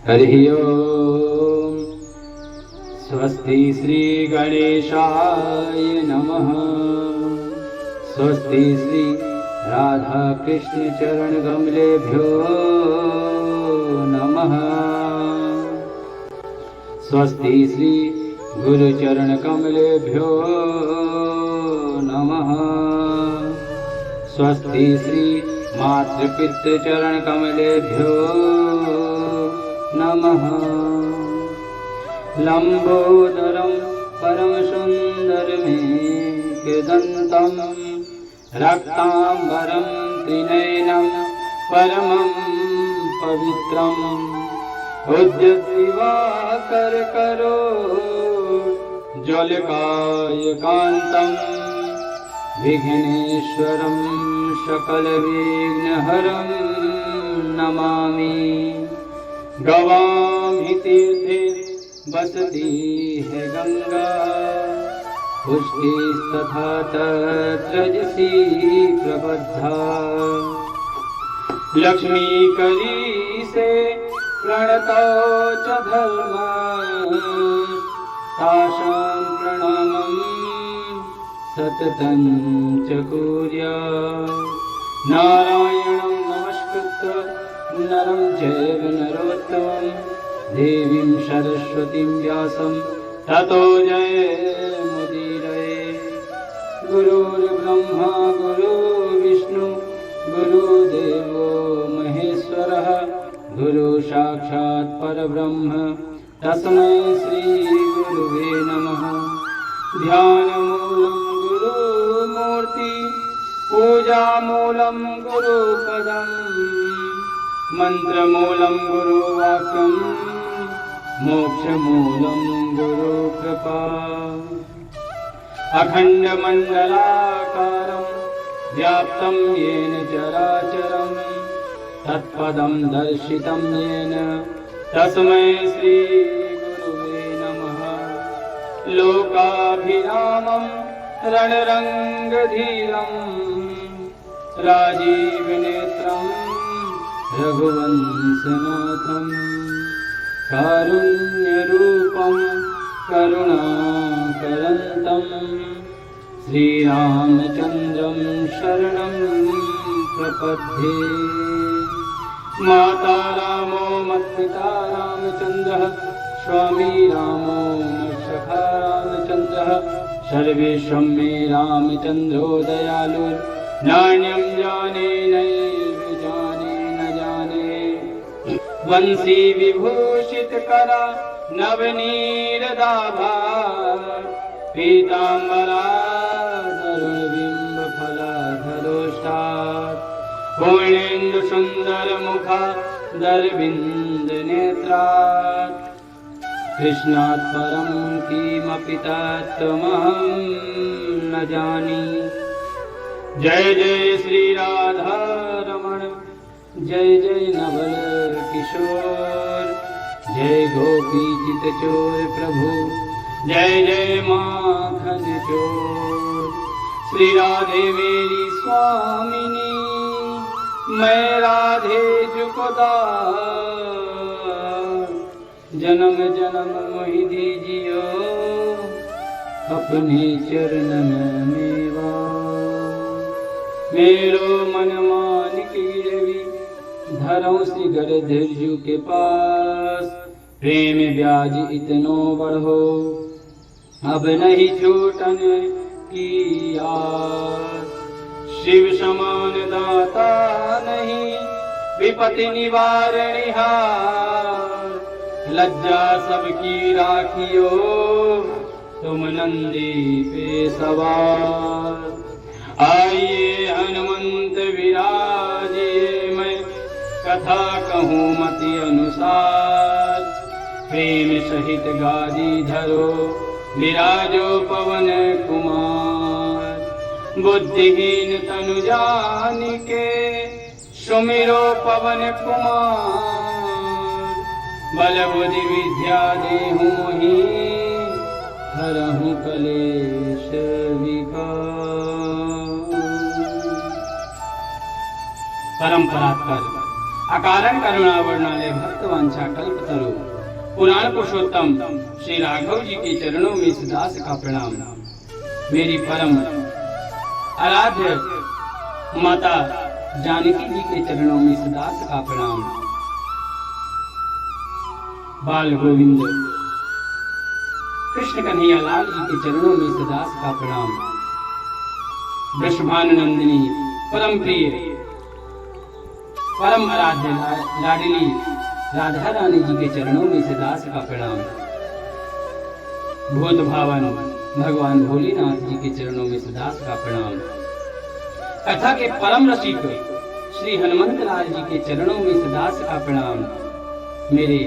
हरि ओम। स्वस्ति श्री गणेशाय नमः। स्वस्ति श्री राधा कृष्ण चरण कमलेभ्यो नमः। स्वस्ति श्री गुरु चरण कमलेभ्यो नमः। स्वस्ति श्री मातृपितृ चरण कमलेभ्यो नमः। लंबोदरं परम सुंदरमेकदन्तं रक्तांबरं त्रिनयनं परमं पवित्रम् उद्यद्दिवाकर करो ज्वलकायकान्तं विघ्नेश्वरं सकलविघ्नहरं नमामि। गवां तीर्थे बसती है गंगा, पुष्टिस्तथा तत्रजसी प्रबद्धा। लक्ष्मी करी से प्रणतो च धर्म, तासां प्रणामं सततं च कुर्यात्। नारायणं नमस्कृत्य नरं चैव नरोत्तमं, देवीं सरस्वतीं व्यासं ततो जयमुदीरये। गुरुर्ब्रह्मा गुरुर्विष्णु गुरुदेवो महेश्वरः, गुरु साक्षात् परब्रह्म तस्मै श्री गुरुवे नमः। ध्यानमूलं गुरुमूर्ति, पूजामूलं गुरुपदम्, मंत्रमूलं गुरुवाक्यं, मोक्षमूलं गुरुकृपा। अखण्डमण्डलाकारं व्याप्तं येन चराचरं, तत्पदं दर्शितं येन तस्मै श्री गुरुवे नमः। लोकाभिरामं रणरङ्गधीरं, राजीवनेत्रं रघुवंशनाथं, कारुण्यरूपं करुणाकरन्तं, श्रीरामचन्द्रं शरणं प्रपद्ये। माता रामो मत्पिता रामचन्द्रः, स्वामी रामो मत्सखा रामचन्द्रः, सर्वेषां मे रामचन्द्रो दयालुः। नान्यं जाने नैव जाने न जाने, वंशी विभूषित करा नवनीरदाभा, पीताम्बरा तरुणबिम्ब फलाधरोष्ठात्, पूर्णेन्दु सुन्दर मुखा दरविन्द नेत्रात्। कृष्णात् परं किमपि तत्त्वमहं न जानी। जय जय श्री राधा रमण, जय जय नवल किशोर, जय गोपी चित चोर प्रभु, जय जय माखन चोर। श्री राधे मेरी स्वामिनी, मैं राधे जुकोदार। जन्म जन्म मोहि दीजियो, अपने चरणन मेवा। मेरो मन मान की रवि, धरऊं श्री गरधर्जु के पास। प्रेम ब्याज इतनो बढ़ो, अब नहीं छूटन की आस। शिव समान दाता नहीं, विपत्ति निवारणिहार। लज्जा सबकी राखियो, तुम नंदी पे सवार। आइए हनुमंत विराजिए, मैं कथा कहूँ मति अनुसार। प्रेम सहित गादी धरो, विराजो पवन कुमार। बुद्धिहीन तनु जानिके, सुमिरो पवन कुमार। बल बुद्धि विद्या देहु मोहि, हरहु कलेश विकार। परंपराकार अकारण करुणा वर्णालय भक्त वांछा कल्पतरु पुराण पुरुषोत्तम श्री राघव जी के चरणों में इस दास का प्रणाम। मेरी परम आराध्य माता जानकी जी के चरणों में इस दास का प्रणाम। बाल गोविंद कृष्ण कन्हैया लाल जी के चरणों में इस दास का प्रणाम। वृषभानुनंदिनी परम प्रिय परम आराध्य लाडली राधा रानी जी के चरणों में इस दास का प्रणाम। भूत भावन भगवान भोलेनाथ जी के चरणों में इस दास का प्रणाम। कथा के परम रसिक श्री हनुमंत लाल जी के चरणों में इस दास का प्रणाम। मेरे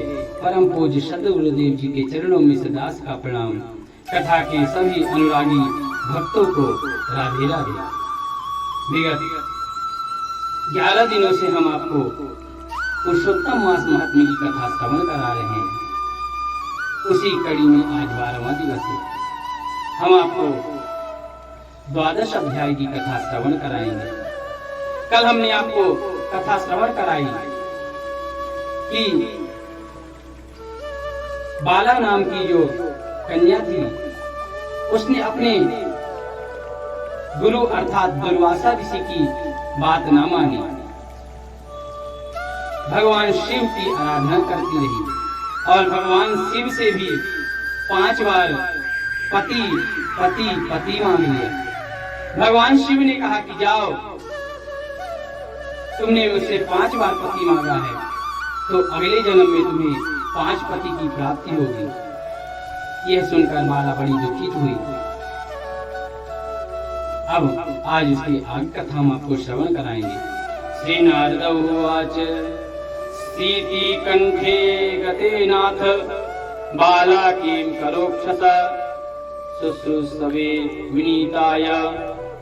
परम पूज्य सदगुरुदेव जी के चरणों में इस दास का प्रणाम। कथा के सभी अनुरागी भक्तों को राधे राधे। विगत 11 दिनों से हम आपको पुरुषोत्तम मास महात्म्य की कथा श्रवण करा रहे हैं। उसी कड़ी में आज 12वां दिवस है। हम आपको 12 अध्याय की कथा श्रवण कराएंगे। कल हमने आपको कथा श्रवण कराई कि बाला नाम की जो कन्या थी उसने अपने गुरु अर्थात दुर्वासा ऋषि की बात न मानी, भगवान शिव की आराधना करती रही और भगवान शिव से भी 5 बार पति पति पति मांग लिया। भगवान शिव ने कहा कि जाओ, तुमने मुझसे 5 बार पति मांगा है तो अगले जन्म में तुम्हें 5 पति की प्राप्ति होगी। यह सुनकर बाला बड़ी दुखित हुई। अब आज इसकी आगे कथा हम आपको श्रवण कराएंगे। श्री नारद उवाच सीति कंठे गते नाथ बाला किं करोक्षसा शुश्रूषवे विनीताय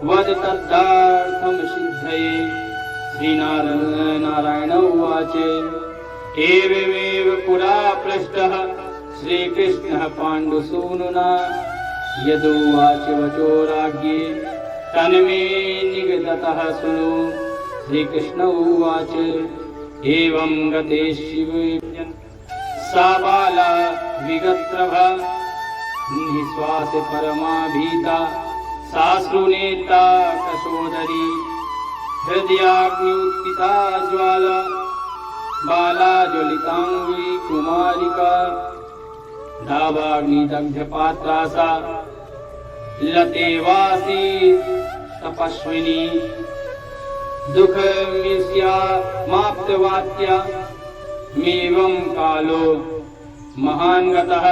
वद तद्धार्थम सिद्धये। श्री नारायण उवाच एवमेव पुरा पृष्टः श्रीकृष्णः पाण्डुसूनुना यदुवाच वचो राज्ञे तन्मे निगदतः शृणु। श्रीकृष्ण उवाच एवं गते शिवे सा बाला विगतप्रभा निःश्वास परमाभीता साश्रुनेता कसोदरी हृदयाग्निउत्थिता ज्वाला बाला ज्वलितांगी कुमारिका दावाग्निदग्ध पात्रासा लतेवासी तपस्विनी दुख मिस्या माप्तवात्या मेवं कालो महान गतः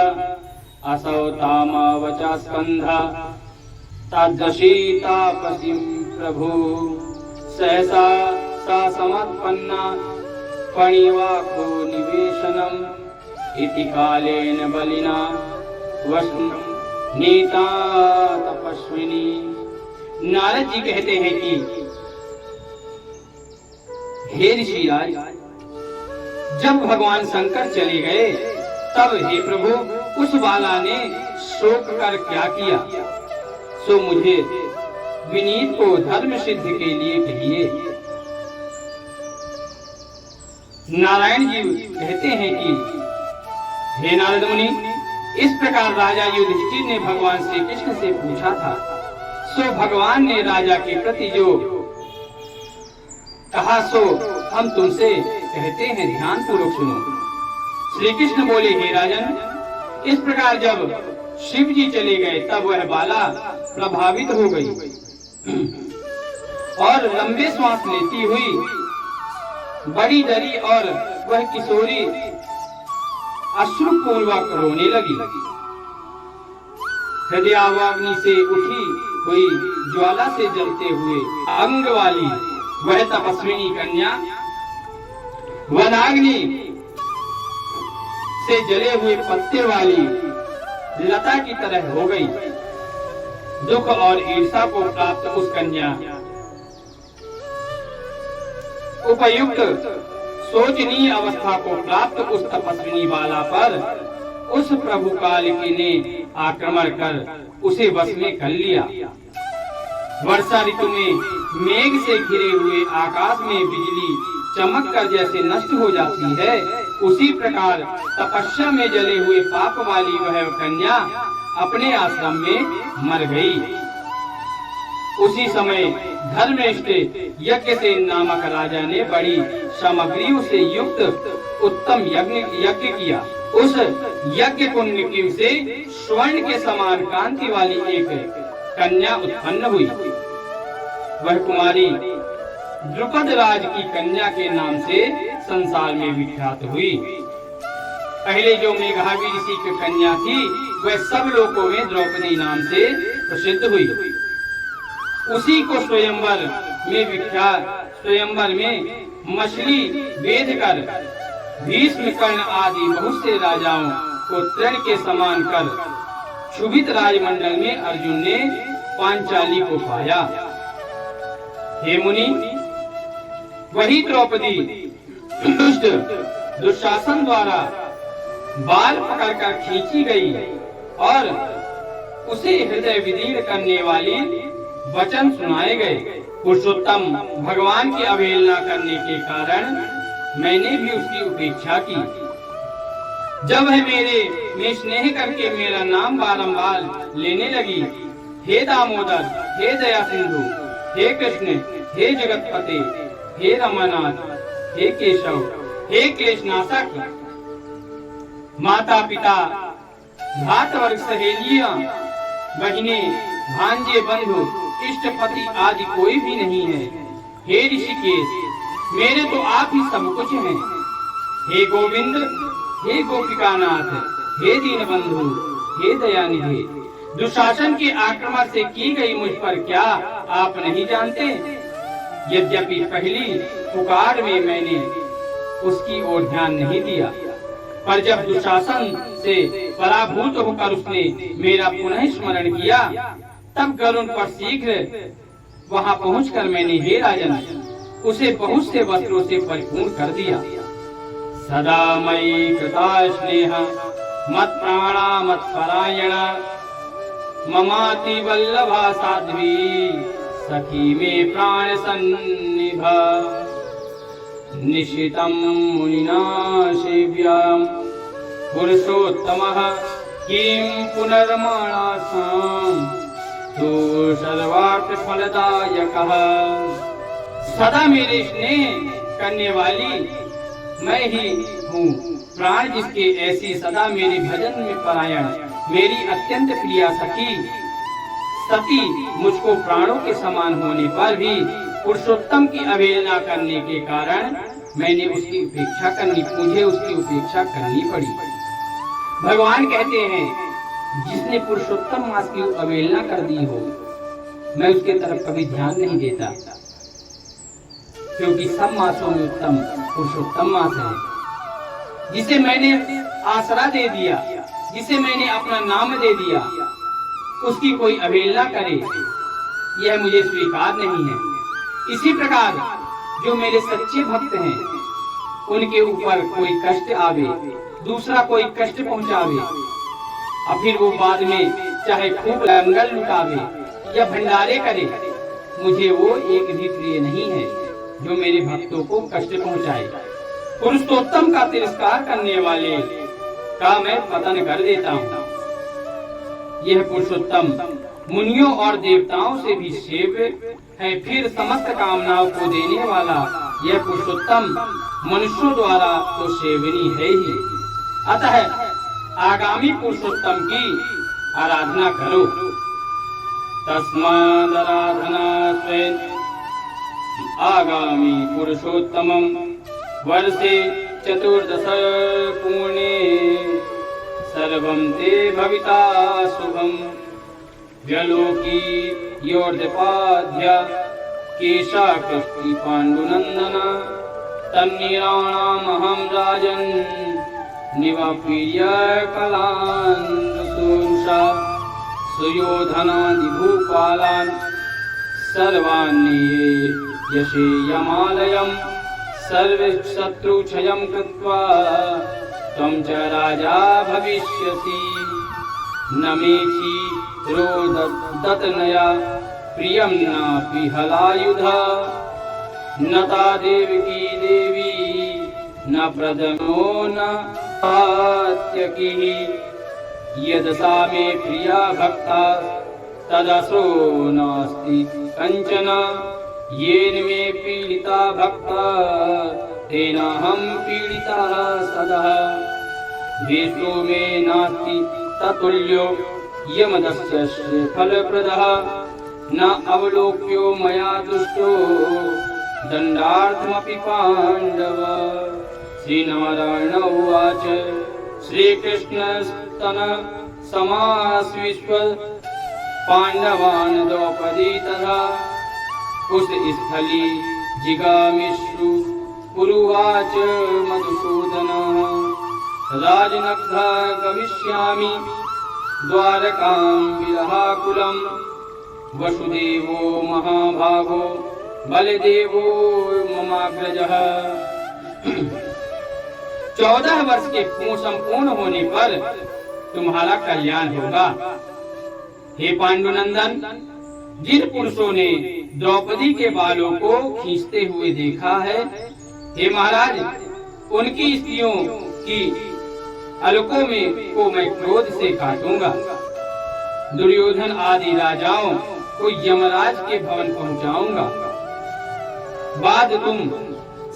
असौ तामावचा स्कंधा तादृशी तापसी प्रभु सहसा सा समत्पन्ना फणिवाको निवेशनम इति कालेन बलिना वसुं नीता तपस्विनी। नारद जी कहते हैं कि हे ऋषिराज, जब भगवान शंकर चले गए तब हे प्रभु उस बाला ने शोक कर क्या किया, सो मुझे विनीत को धर्म सिद्ध के लिए कहिए। नारायण जी कहते हैं कि हे नारद मुनि, इस प्रकार राजा युधिष्ठिर ने भगवान श्री कृष्ण से पूछा था, सो भगवान ने राजा के प्रति जो कहा सो हम तुमसे कहते हैं, ध्यान पूर्वक सुनो। श्री कृष्ण बोले, हे राजन, इस प्रकार जब शिव जी चले गए तब वह बाला प्रभावित हो गई और लंबे श्वास लेती हुई बड़ी डरी और वह किशोरी अश्रुपूर्वक रोने लगी। हृदयाग्नि से उठी हुई ज्वाला से जलते हुए अंग वाली वह तपस्विनी कन्या वनाग्नि से जले हुए पत्ते वाली लता की तरह हो गई। दुख और ईर्षा को प्राप्त उस कन्या उपयुक्त शोचनीय अवस्था को प्राप्त उस तपस्विनी बाला पर उस प्रभु काल ने आक्रमण कर उसे वश में कर लिया। वर्षा ऋतु में मेघ से घिरे हुए आकाश में बिजली चमक कर जैसे नष्ट हो जाती है, उसी प्रकार तपस्या में जले हुए पाप वाली वह कन्या अपने आश्रम में मर गई। उसी समय धर्मनिष्ठ यज्ञसेन नामक राजा ने बड़ी सामग्रियों से युक्त उत्तम यज्ञ किया। उस यज्ञ कुंड से स्वर्ण के समान कांति वाली एक कन्या उत्पन्न हुई। वह कुमारी द्रुपद राज की कन्या के नाम से संसार में विख्यात हुई। पहले जो मेघावी ऋषि की कन्या थी, वह सब लोकों में द्रौपदी नाम से प्रसिद्ध हुई। उसी को स्वयंवर में मछली वेद कर भीष्म, कर्ण आदि बहुत से राजाओं को तृण के समान कर क्षुभित राजमंडल में अर्जुन ने पांचाली को पाया। हे मुनि, वही द्रौपदी दुशासन द्वारा बाल पकड़कर खींची गई और उसे हृदय विदीर्ण करने वाली वचन सुनाए गए। पुरुषोत्तम भगवान की अवहेलना करने के कारण मैंने भी उसकी उपेक्षा की। जब वह में स्नेह करके मेरा नाम बारंबार लेने लगी, हे दामोदर, हे दया सिंधु, हे कृष्ण, हे जगतपते, हे रमानाथ, हे केशव, हे क्लेशनाशक, माता पिता, भ्रात वर्ग, सहेलियां, बहिने, भांजे, बंधु, इष्ट पति आदि कोई भी नहीं है। हे ऋषिकेश, मेरे तो आप ही सब कुछ हैं। हे गोविंद, हे गोपिकानाथ, हे दीनबंधु, हे दयानिधि, दुशासन के आक्रमण से की गई मुझ पर क्या आप नहीं जानते? यद्यपि पहली पुकार में मैंने उसकी ओर ध्यान नहीं दिया, पर जब दुशासन से पराभूत होकर उसने मेरा पुनः स्मरण किया, तब गरुण पर शीघ्र वहां पहुंचकर मैंने, हे राजन, उसे बहुत से वस्त्रों से परिपूर्ण कर दिया। सदा मयि कृता स्नेह मत प्राणा मत परायण ममाति वल्लभा साध्वी सखी में प्राण सन्निभ निशितं मुनिना सेव्यं पुरुषोत्तमः किं पुनर्माणासं तु सर्वार्थ फलदायकः। सदा मेरे स्नेह करने वाली मैं ही हूँ, प्राण जिसके ऐसी सदा मेरे भजन में परायण मेरी अत्यंत प्रिया सखी सती मुझको प्राणों के समान होने पर भी पुरुषोत्तम की अवहेलना करने के कारण मुझे उसकी उपेक्षा करनी पड़ी। भगवान कहते हैं, जिसने पुरुषोत्तम मास की अवहेलना कर दी हो, मैं उसके तरफ कभी ध्यान नहीं देता, क्योंकि सब मासों में उत्तम पुरुषोत्तम मास है। जिसे मैंने आसरा दे दिया, जिसे मैंने अपना नाम दे दिया, उसकी कोई अवहेलना करे, यह मुझे स्वीकार नहीं है। इसी प्रकार जो मेरे सच्चे भक्त हैं, उनके ऊपर कोई कष्ट आवे, दूसरा कोई कष्ट पहुंचावे, और फिर वो बाद में चाहे खूब लंगर लुटावे या भंडारे करे, मुझे वो एक भी प्रिय नहीं है जो मेरे भक्तों को कष्ट पहुंचाए। पुरुषोत्तम का तिरस्कार करने वाले का मैं पतन कर देता हूँ। यह पुरुषोत्तम मुनियों और देवताओं से भी सेव्य है, फिर समस्त कामनाओं को देने वाला यह पुरुषोत्तम मनुष्यों द्वारा तो सेवनी है ही। अतः आगामी पुरुषोत्तम की आराधना करो। तस्मादाराधना स्वेन आगामी पुरुषोत्तमं वर्षे चतुर्दश पुण्ये सर्वं ते भविता शुभं व्यलोकी योर्धपाध्य केशाकृष्टि पाण्डुनन्दन तन्निराणामहं राजन् निवाप्य कलान्दुषा सुयोधनादि भूपालान् सर्वान्ये यशेयमालयं सर्वे शत्रुक्षयं कृत्वा त्वं च राजा भविष्यसि। न मेथि रोदत्तनया प्रियं नापि हलायुध नता देवकी देवी न प्रथमो न सात्यकी यद सा मे प्रिया भक्ता तदसो नास्ति कंचन येन मे पीडिता भक्ता तेनाहं पीडिता सदा देशो मे नास्ति ततुल्यो यमदस्य फलप्रदः न अवलोक्यो मया दुष्टो दंडार्थमपि पांडव। श्रीनारायण उवाच श्रीकृष्णस्तन समाश्विष्व पांडवान् द्रौपदी तथा कुशस्थली जिगामिश्रु पुरुवाच मधुसूदनः राजनग्धा गमिष्यामि द्वारकां विरहाकुलं वसुदेवो महाभागो बलदेवो ममाग्रजः। 14 वर्ष के संपूर्ण होने पर तुम्हारा कल्याण होगा। हे पांडुनंदन, जिन पुरुषों ने द्रौपदी के बालों को खींचते हुए देखा है, हे महाराज, उनकी स्त्रियों की अलकों में को मैं क्रोध से काटूंगा। दुर्योधन आदि राजाओं को यमराज के भवन पहुंचाऊंगा। बाद तुम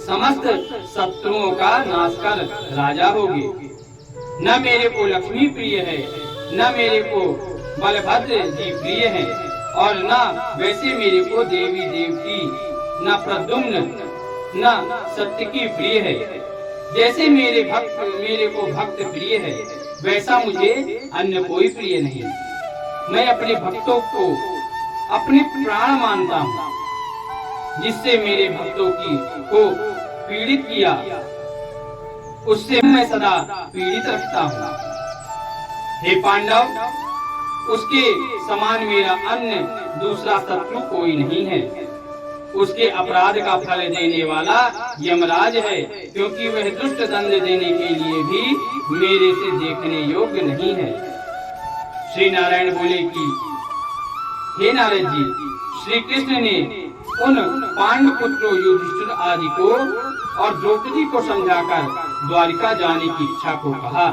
समस्त शत्रुओं का नाश कर राजा होगे। न मेरे को लक्ष्मी प्रिय है, न मेरे को बलभद्र जी प्रिय है, और न वैसे मेरे को देवी देवती, न प्रद्युम्न, न सत्यकी प्रिय है। जैसे मेरे को भक्त प्रिय है, वैसा मुझे अन्य कोई प्रिय नहीं। मैं अपने भक्तों को अपने प्राण मानता हूँ। जिससे मेरे भक्तों को पीड़ित किया, उससे मैं सदा पीड़ित रखता हूँ। हे पांडव, उसके समान मेरा अन्य दूसरा शत्रु कोई नहीं है। उसके अपराध का फल देने वाला यमराज है, क्योंकि वह दुष्ट दंड देने के लिए भी मेरे से देखने योग्य नहीं है। श्री नारायण बोले कि हे नारद जी, श्री कृष्ण ने उन पांडव पुत्रों युधिष्ठिर आदि को और द्रौपदी को समझाकर द्वारिका जाने की इच्छा को कहा।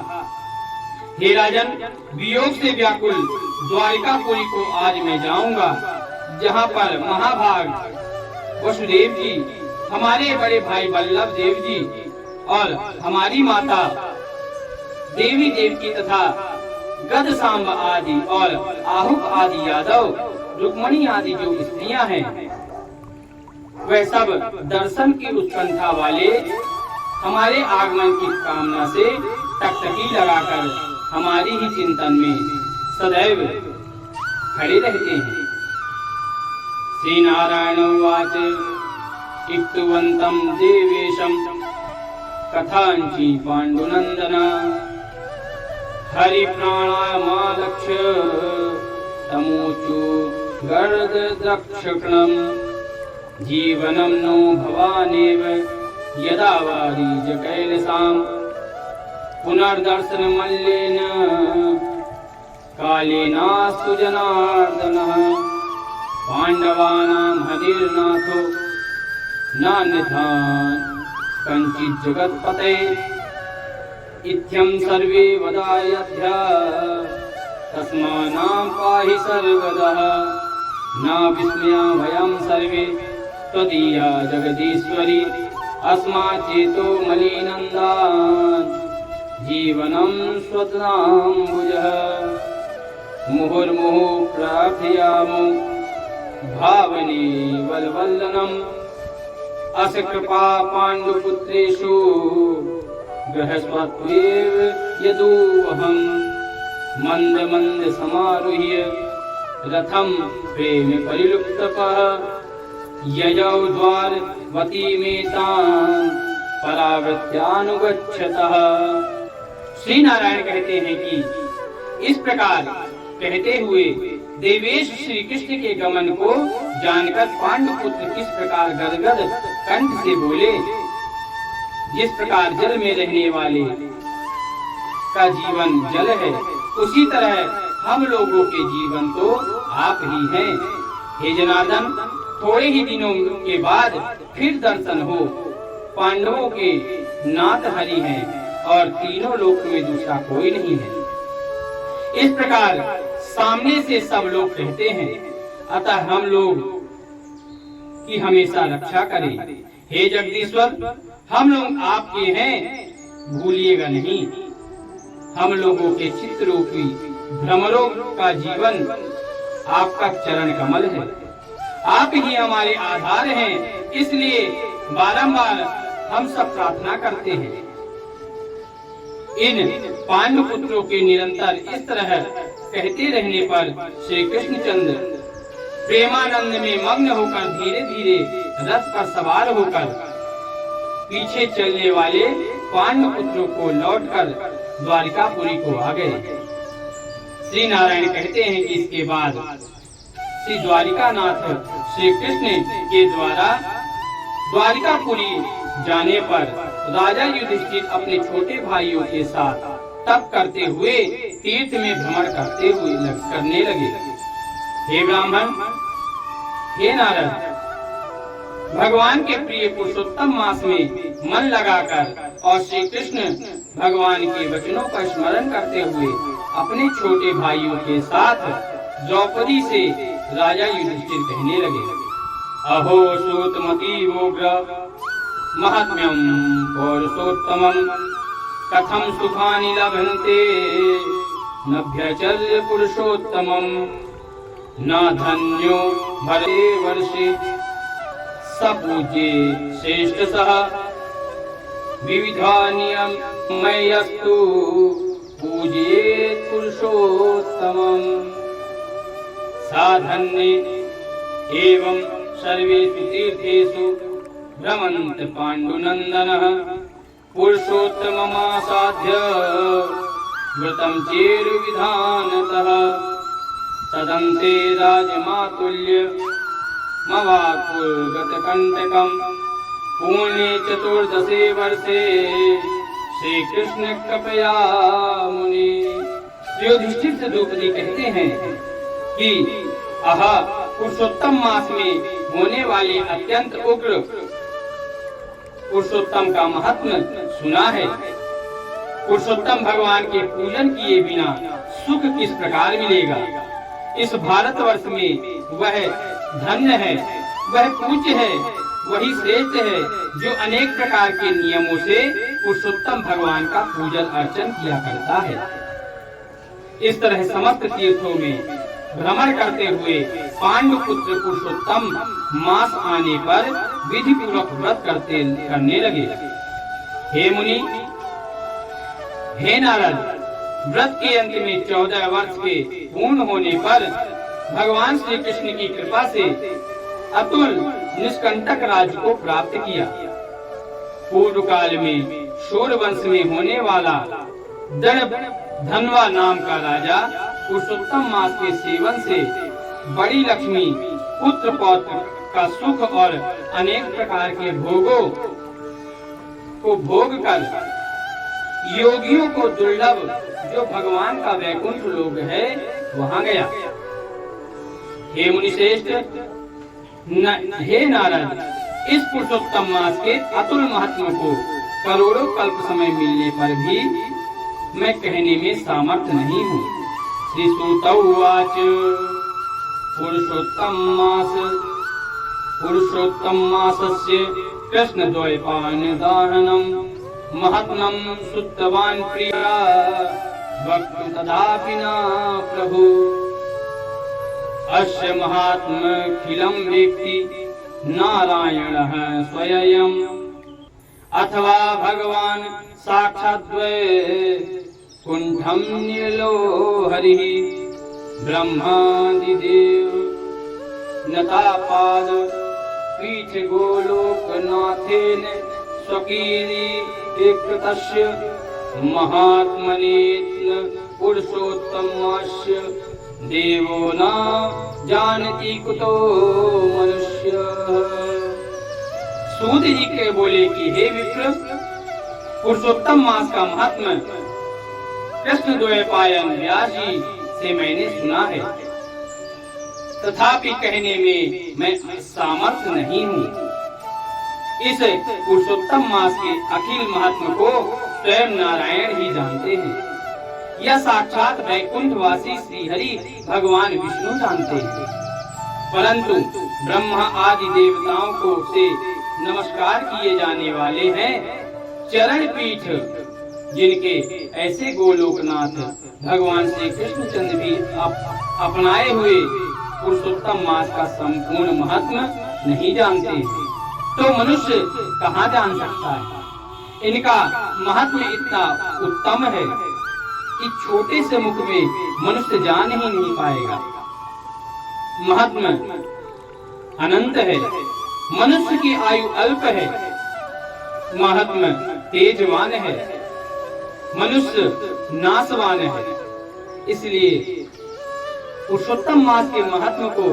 हे राजन, वियोग से व्याकुल द्वारिकापुरी को आज मैं जाऊंगा, जहाँ पर महाभाग वसुदेव जी, हमारे बड़े भाई बल्लभ देव जी और हमारी माता देवी देवकी तथा गद सांब आदि और आहुक आदि यादव, रुक्मणी आदि जो स्त्रियां हैं, वह सब दर्शन की उत्कंठा वाले हमारे आगमन की कामना से टकटकी लगाकर हमारी ही चिंतन में सदैव खड़े रहते हैं। श्री नारायण उवाच इक्तवन्तं देवेशं कथांचि पांडुनंदन हरि प्राणामालक्ष्य तमोचु गर्दद्रक्षकणं जीवनं नो भवानेव यदा वारीज कैलसां पुनर्दर्शनमल्लेन कालेनास्तु जनार्दनः पाण्डवानां हरिर्नाथो नान्यथान् कञ्चित् जगत्पते इत्थं सर्वे वदायध्या तस्मानां पाहि सर्वदः न विस्मया वयं सर्वे त्वदीया जगदीश्वरी अस्माचेतो मलिनन्दान् जीवनं स्वदनाम्बुजः मुहुर्मुहुः प्रार्थयामो भावने वल्वलनम् अस्य कृपा पाण्डुपुत्रेषु गृहस्वत्वेव यदुवहं मंद मंद समारुह्य रथं प्रेम परिलुप्तपः ययौ द्वारवतीमेतान् परावृत्यानुगच्छतः। श्री नारायण कहते हैं कि इस प्रकार कहते हुए देवेश श्री कृष्ण के गमन को जानकर पांडुपुत्र किस प्रकार गदगद कंठ से बोले, जिस प्रकार जल में रहने वाले का जीवन जल है, उसी तरह हम लोगों के जीवन तो आप ही हैं। हे जनार्दन, थोड़े ही दिनों के बाद फिर दर्शन हो। पांडवों के नाथ हरि हैं और तीनों लोक में दूसरा कोई नहीं है। इस प्रकार सामने से सब लोग कहते हैं, अतः हम लोग की हमेशा रक्षा करें। हे जगदीश्वर, हम लोग आपके हैं, भूलिएगा नहीं। हम लोगों के चित्त रूपी भ्रमरों का जीवन आपका चरण कमल है। आप ही हमारे आधार हैं, इसलिए बारंबार हम सब प्रार्थना करते हैं। इन पांडु पुत्रों के निरंतर इस तरह कहते रहने पर श्री कृष्णचंद्र प्रेमानंद में मग्न होकर धीरे धीरे रथ पर सवार होकर पीछे चलने वाले पांडु पुत्रों को लौटकर द्वारिकापुरी को आ गए। श्री नारायण कहते हैं कि इसके बाद श्री द्वारिकानाथ श्री कृष्ण के द्वारा द्वारिकापुरी जाने पर राजा युधिष्ठिर अपने छोटे भाइयों के साथ तप करते हुए तीर्थ में भ्रमण करने लगे। हे ब्राह्मण, हे नारद, भगवान के प्रिय पुरुषोत्तम मास में मन लगाकर और श्री कृष्ण भगवान के वचनों का स्मरण करते हुए अपने छोटे भाइयों के साथ द्रौपदी से राजा युधिष्ठिर कहने लगे, अहो सूतमती वोग्र महात्म्यम पौरुषोत्तमं कथम सुखानि लभन्ते नभ्यचर्य पुरुषोत्तमं न धन्यो भरे वर्षे सपूज्ये श्रेष्ठ सह विविधा नियमयस्तु पूज्येत् पुरुषोत्तमं साधन्ये एवं सर्वेषु तीर्थेषु भ्रमन्त पाण्डुनन्दनः पुरुषोत्तममासाद्य व्रतं चेरुविधानतः तदन्ते राजमातुल्य मवाकुर्गतकण्टकं पुण्ये चतुर्दशे वर्षे श्री कृष्ण कृपया मुनि। युधिष्ठिर से द्रौपदी कहते हैं कि पुरुषोत्तम मास में होने वाले अत्यंत उग्र पुरुषोत्तम का महत्व सुना है। पुरुषोत्तम भगवान के पूजन किए बिना सुख किस प्रकार मिलेगा। इस भारतवर्ष में वह धन्य है, वह पूज्य है, वही श्रेष्ठ है जो अनेक प्रकार के नियमों से पुरुषोत्तम भगवान का पूजन अर्चन किया करता है। इस तरह समस्त तीर्थों में भ्रमण करते हुए पांडु पुत्र पुरुषोत्तम मास आने पर विधि पूर्वक व्रत करने लगे। हे मुनि, हे नारद, व्रत के अंत में 14 वर्ष के पूर्ण होने पर भगवान श्री कृष्ण की कृपा से अतुल निष्कंटक राज्य को प्राप्त किया। पूर्व काल में शूर वंश में होने वाला धनवा नाम का राजा पुरुषोत्तम मास के सेवन से बड़ी लक्ष्मी, पुत्र पौत्र का सुख और अनेक प्रकार के भोगों को भोग कर योगियों को दुर्लभ जो भगवान का वैकुंठ लोक है वहां गया। हे मुनिश्रेष्ठ, हे नारद, इस पुरुषोत्तम मास के अतुल महत्व को करोड़ों कल्प समय मिलने पर भी मैं कहने में सामर्थ नहीं हूँ। श्री सूत उवाच पुरुषोत्तम मासस्य कृष्ण द्वैपायनदाहनम् महत्मं सुतवान् प्रिया वक्तुं तदापि न प्रभु अस्य महात्म्यखिलं वेत्ति नारायणः स्वयं अथवा भगवान् साक्षात् कुंठं नीलो हरिः ब्रह्मादिदेव नतापाद पीठ गोलोकनाथेन स्वकीर्ति कृतस्य महात्मने पुरुषोत्तमस्य देवो न जानति कुतो मनुष्य। सूत जी के बोले कि हे विप्र, पुरुषोत्तम मास का महात्मा कृष्ण द्वैपायन व्यास जी से मैंने सुना है, तथापि कहने में मैं सामर्थ नहीं हूँ। इस पुरुषोत्तम मास के अखिल महत्व को स्वयं नारायण ही जानते हैं। यह साक्षात वैकुंठवासी श्री हरि भगवान विष्णु जानते हैं। परंतु ब्रह्मा आदि देवताओं को से नमस्कार किए जाने वाले हैं। चरण पीठ जिनके ऐसे गोलोकनाथ भगवान श्री कृष्णचंद्र भी अपनाए हुए पुरुषोत्तम मास का संपूर्ण महत्व नहीं जानते, तो मनुष्य कहाँ जान सकता है। इनका महत्व इतना उत्तम है कि छोटे से मुख में मनुष्य जान ही नहीं पाएगा। महत्व अनंत है, मनुष्य की आयु अल्प है। महत्व तेजवान है, मनुष्य नाशवान है। इसलिए पुरुषोत्तम मास के महत्व को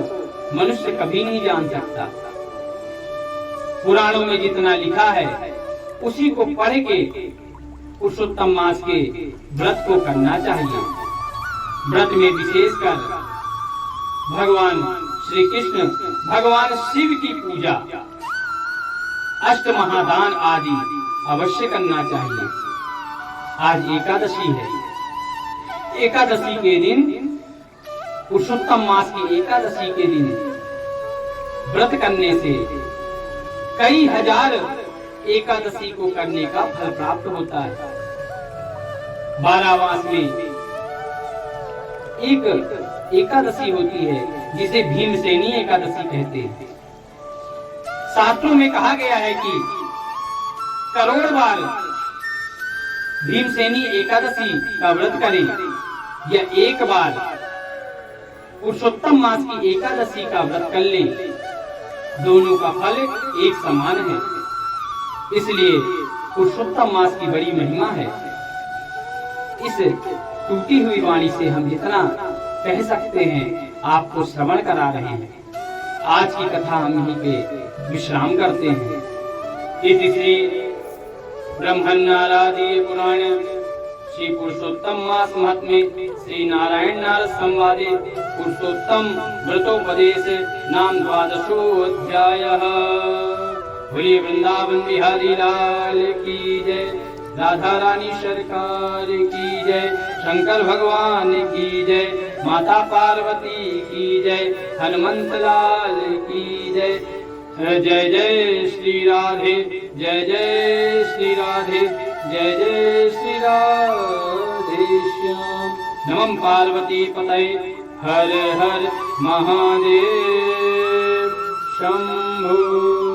मनुष्य कभी नहीं जान सकता। पुराणों में जितना लिखा है उसी को पढ़ के पुरुषोत्तम मास के व्रत को करना चाहिए। व्रत में विशेषकर भगवान श्री कृष्ण, भगवान शिव की पूजा, अष्ट महादान आदि अवश्य करना चाहिए। आज एकादशी है। एकादशी के दिन, पुरुषोत्तम मास की एकादशी के दिन व्रत करने से कई हजार एकादशी को करने का फल प्राप्त होता है। 12 मास में एक एकादशी होती है जिसे भीमसेनी एकादशी कहते हैं। शास्त्रों में कहा गया है कि करोड़ बार भीमसेनी एकादशी का व्रत करें या एक बार पुरुषोत्तम मास की एकादशी का व्रत कर ले, दोनों का फल एक समान है। इसलिए पुरुषोत्तम मास की बड़ी महिमा है। इस टूटी हुई वाणी से हम जितना कह सकते हैं आपको श्रवण करा रहे हैं। आज की कथा हम यहीं पे विश्राम करते हैं। इति श्री ब्रह्मण्यनारादि पुराण श्री पुरुषोत्तम मास महात्म्ये श्री नारायण नारद संवादे पुरुषोत्तम व्रतोपदेश नाम 12वां। बोलिए वृंदावन बिहारी लाल की जय, राधा रानी सरकार की जय, शंकर भगवान की जय, माता पार्वती की जय, हनुमंत लाल की जय। जय जय श्री राधे, जय जय श्री राधे, जय जय श्री राधे श्याम। नमः पार्वती पतये, हर हर महादेव शंभो।